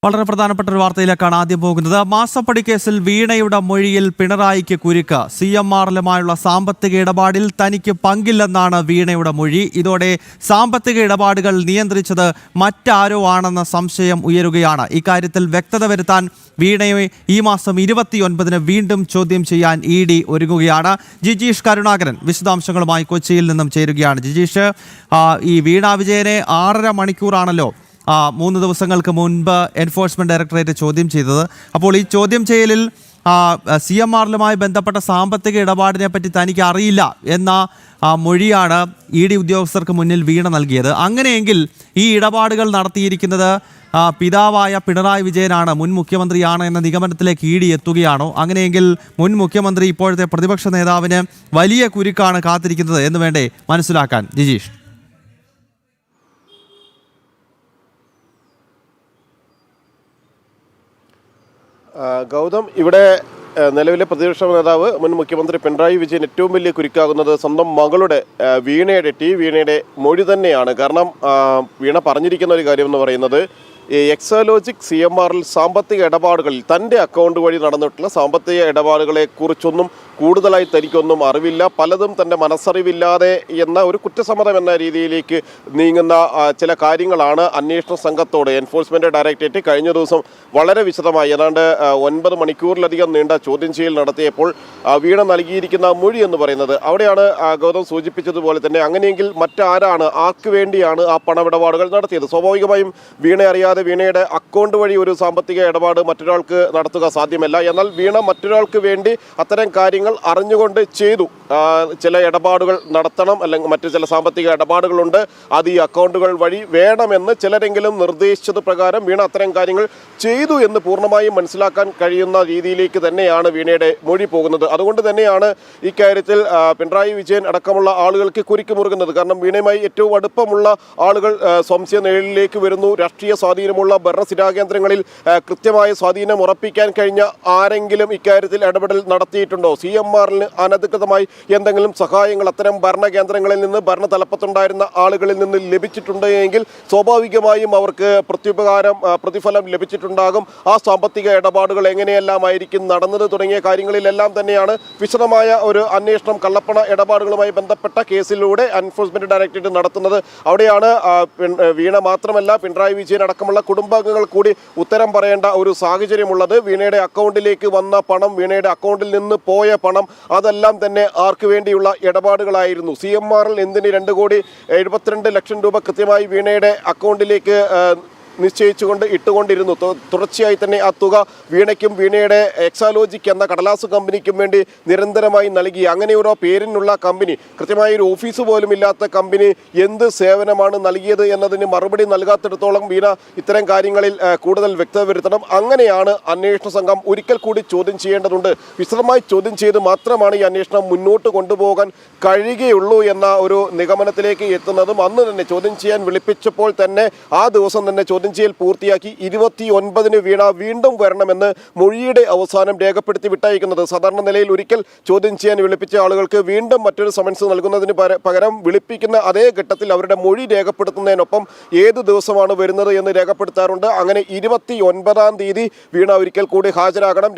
വളരെ പ്രധാനപ്പെട്ട ഒരു വാർത്തയിലേക്കാണ് ആദ്യം പോകുന്നത്. മാസപ്പടി കേസിൽ വീണയുടെ മൊഴിയിൽ പിണറായിക്ക് കുരുക്ക്. CMRലുമായുള്ള സാമ്പത്തിക ഇടപാടിൽ തനിക്ക് പങ്കില്ലെന്നാണ് വീണയുടെ മൊഴി. ഇതോടെ സാമ്പത്തിക ഇടപാടുകൾ നിയന്ത്രിച്ചത് മറ്റാരോ ആണെന്ന സംശയം ഉയരുകയാണ്. ഇക്കാര്യത്തിൽ വ്യക്തത വരുത്താൻ വീണയെ ഈ മാസം 29-ന് വീണ്ടും ചോദ്യം ചെയ്യാൻ ED ഒരുങ്ങുകയാണ്. ജിജീഷ് കരുണാകരൻ വിശദാംശങ്ങളുമായി കൊച്ചിയിൽ നിന്നും ചേരുകയാണ്. ജിജീഷ്, ഈ വീണ വിജയനെ 6.5 മണിക്കൂറാണല്ലോ 3 ദിവസങ്ങൾക്ക് മുൻപ് എൻഫോഴ്സ്മെന്റ് ഡയറക്ടറേറ്റ് ചോദ്യം ചെയ്തത്. അപ്പോൾ ഈ ചോദ്യം ചെയ്യലിൽ CMRലുമായി ബന്ധപ്പെട്ട സാമ്പത്തിക ഇടപാടിനെ പറ്റി തനിക്ക് അറിയില്ല എന്ന മൊഴിയാണ് ED ഉദ്യോഗസ്ഥർക്ക് മുന്നിൽ വീണ നൽകിയത്. അങ്ങനെയെങ്കിൽ ഈ ഇടപാടുകൾ നടത്തിയിരിക്കുന്നത് പിതാവായ പിണറായി വിജയനാണ്, മുൻ മുഖ്യമന്ത്രിയാണ് എന്ന നിഗമനത്തിലേക്ക് ED എത്തുകയാണോ? അങ്ങനെയെങ്കിൽ മുൻ മുഖ്യമന്ത്രി ഇപ്പോഴത്തെ പ്രതിപക്ഷ നേതാവിന് വലിയ കുരുക്കാണ് കാത്തിരിക്കുന്നത് എന്ന് വേണ്ടേ മനസ്സിലാക്കാൻ? ജിജീഷ്. ഗൗതം, ഇവിടെ നിലവിലെ പ്രതിപക്ഷ നേതാവ് മുൻ മുഖ്യമന്ത്രി പിണറായി വിജയൻ ഏറ്റവും വലിയ കുരുക്കാകുന്നത് സ്വന്തം മകളുടെ വീണയുടെ മൊഴി തന്നെയാണ്. കാരണം വീണ പറഞ്ഞിരിക്കുന്ന ഒരു കാര്യം എന്ന് പറയുന്നത് എക്സാലോജിക് CMRൽ സാമ്പത്തിക ഇടപാടുകളിൽ തൻ്റെ അക്കൗണ്ട് വഴി നടന്നിട്ടുള്ള സാമ്പത്തിക ഇടപാടുകളെ കുറിച്ചൊന്നും കൂടുതലായി തനിക്കൊന്നും അറിവില്ല, പലതും തൻ്റെ മനസ്സറിവില്ലാതെ എന്ന ഒരു കുറ്റസമ്മതം എന്ന രീതിയിലേക്ക് നീങ്ങുന്ന ചില കാര്യങ്ങളാണ് അന്വേഷണ സംഘത്തോട് എൻഫോഴ്സ്മെന്റ് ഡയറക്ടറേറ്റ് കഴിഞ്ഞ ദിവസം വളരെ വിശദമായി ഏതാണ്ട് 9 മണിക്കൂറിലധികം നീണ്ട ചോദ്യം ചെയ്യൽ നടത്തിയപ്പോൾ വീണ നൽകിയിരിക്കുന്ന മൊഴി എന്ന് പറയുന്നത്. അവിടെയാണ് ഗൗതം സൂചിപ്പിച്ചതുപോലെ തന്നെ അങ്ങനെയെങ്കിൽ മറ്റാരാണ്, ആർക്ക് വേണ്ടിയാണ് ആ പണമിടപാടുകൾ നടത്തിയത്? സ്വാഭാവികമായും വീണ അറിയാതെ വീണയുടെ അക്കൗണ്ട് വഴി ഒരു സാമ്പത്തിക ഇടപാട് മറ്റൊരാൾക്ക് നടത്തുക സാധ്യമല്ല. എന്നാൽ വീണ മറ്റൊരാൾക്ക് വേണ്ടി അത്തരം കാര്യങ്ങൾ അറിഞ്ഞുകൊണ്ട് ചെയ്തു. ചില ഇടപാടുകൾ നടത്തണം, അല്ലെങ്കിൽ മറ്റു ചില സാമ്പത്തിക ഇടപാടുകളുണ്ട്, അത് ഈ അക്കൗണ്ടുകൾ വഴി വേണമെന്ന് ചിലരെങ്കിലും നിർദ്ദേശിച്ചത് പ്രകാരം വീണ അത്തരം കാര്യങ്ങൾ ചെയ്തു എന്ന് പൂർണ്ണമായും മനസ്സിലാക്കാൻ കഴിയുന്ന രീതിയിലേക്ക് തന്നെയാണ് വീണയുടെ മൊഴി പോകുന്നത്. അതുകൊണ്ട് തന്നെയാണ് ഇക്കാര്യത്തിൽ പിണറായി വിജയൻ അടക്കമുള്ള ആളുകൾക്ക് കുരുക്ക് മുറുകുന്നത്. കാരണം വീണയുമായി ഏറ്റവും അടുപ്പമുള്ള ആളുകൾ സംശയ നിഴലിലേക്ക് വരുന്നു. രാഷ്ട്രീയ സ്വാധീനമുള്ള ഭരണസിരാകേന്ദ്രങ്ങളിൽ കൃത്യമായ സ്വാധീനം ഉറപ്പിക്കാൻ കഴിഞ്ഞ ആരെങ്കിലും ഇക്കാര്യത്തിൽ ഇടപെടൽ നടത്തിയിട്ടുണ്ടോ? CMRന് അനധികൃതമായി എന്തെങ്കിലും സഹായങ്ങൾ അത്തരം ഭരണകേന്ദ്രങ്ങളിൽ നിന്ന്, ഭരണതലപ്പത്തുണ്ടായിരുന്ന ആളുകളിൽ നിന്ന് ലഭിച്ചിട്ടുണ്ട് എങ്കിൽ സ്വാഭാവികമായും അവർക്ക് പ്രതിഫലം ലഭിച്ചിട്ടുണ്ടാകും. ആ സാമ്പത്തിക ഇടപാടുകൾ എങ്ങനെയെല്ലാമായിരിക്കും നടന്നത് തുടങ്ങിയ കാര്യങ്ങളിലെല്ലാം തന്നെയാണ് വിശദമായ ഒരു അന്വേഷണം കള്ളപ്പണ ഇടപാടുകളുമായി ബന്ധപ്പെട്ട കേസിലൂടെ എൻഫോഴ്സ്മെന്റ് ഡയറക്ടറേറ്റ് നടത്തുന്നത്. അവിടെയാണ് വീണ മാത്രമല്ല പിണറായി വിജയൻ അടക്കമുള്ള കുടുംബാംഗങ്ങൾ കൂടി ഉത്തരം പറയേണ്ട ഒരു സാഹചര്യമുള്ളത്. വീണയുടെ അക്കൗണ്ടിലേക്ക് വന്ന പണം, വീണയുടെ അക്കൗണ്ടിൽ നിന്ന് പോയ പണം, അതെല്ലാം തന്നെ ആർക്ക് വേണ്ടിയുള്ള ഇടപാടുകളായിരുന്നു? CMRൽ എന്തിന് 2,72,00,000 രൂപ കൃത്യമായി വീണയുടെ അക്കൗണ്ടിലേക്ക് നിശ്ചയിച്ചുകൊണ്ട് ഇട്ടുകൊണ്ടിരുന്നു. തുടർച്ചയായി തന്നെ ആ തുക വീണയ്ക്കും വീണയുടെ എക്സാലോജിക് എന്ന കടലാസ് കമ്പനിക്കും വേണ്ടി നിരന്തരമായി നൽകി. അങ്ങനെ ഒരു പേരിനുള്ള കമ്പനി, കൃത്യമായ ഒരു ഓഫീസ് പോലും ഇല്ലാത്ത കമ്പനി എന്ത് സേവനമാണ് നൽകിയത് എന്നതിന് മറുപടി നൽകാത്തിടത്തോളം വീണ ഇത്തരം കാര്യങ്ങളിൽ കൂടുതൽ വ്യക്തത വരുത്തണം. അങ്ങനെയാണ് അന്വേഷണ സംഘം ഒരിക്കൽ കൂടി ചോദ്യം ചെയ്യേണ്ടതുണ്ട്. വിശദമായി ചോദ്യം ചെയ്ത് മാത്രമാണ് ഈ അന്വേഷണം മുന്നോട്ട് കൊണ്ടുപോകാൻ കഴിയുകയുള്ളൂ എന്ന ഒരു നിഗമനത്തിലേക്ക് എത്തുന്നതും. അന്ന് തന്നെ ചോദ്യം ചെയ്യാൻ വിളിപ്പിച്ചപ്പോൾ തന്നെ ആ ദിവസം തന്നെ ചോദ്യം ചെയ്യൽ പൂർത്തിയാക്കി 29-ന് വീണ വീണ്ടും വരണമെന്ന് മൊഴിയുടെ അവസാനം രേഖപ്പെടുത്തി വിട്ടയക്കുന്നത്. സാധാരണ നിലയിൽ ഒരിക്കൽ ചോദ്യം ചെയ്യാൻ വിളിപ്പിച്ച ആളുകൾക്ക് വീണ്ടും മറ്റൊരു സമൻസ് നൽകുന്നതിന് പകരം വിളിപ്പിക്കുന്ന അതേ ഘട്ടത്തിൽ അവരുടെ മൊഴി രേഖപ്പെടുത്തുന്നതിനൊപ്പം ഏത് ദിവസമാണ് വരുന്നത് എന്ന് രേഖപ്പെടുത്താറുണ്ട്. അങ്ങനെ 29-ാം തീയതി വീണ ഒരിക്കൽ കൂടി ഹാജരാകണം.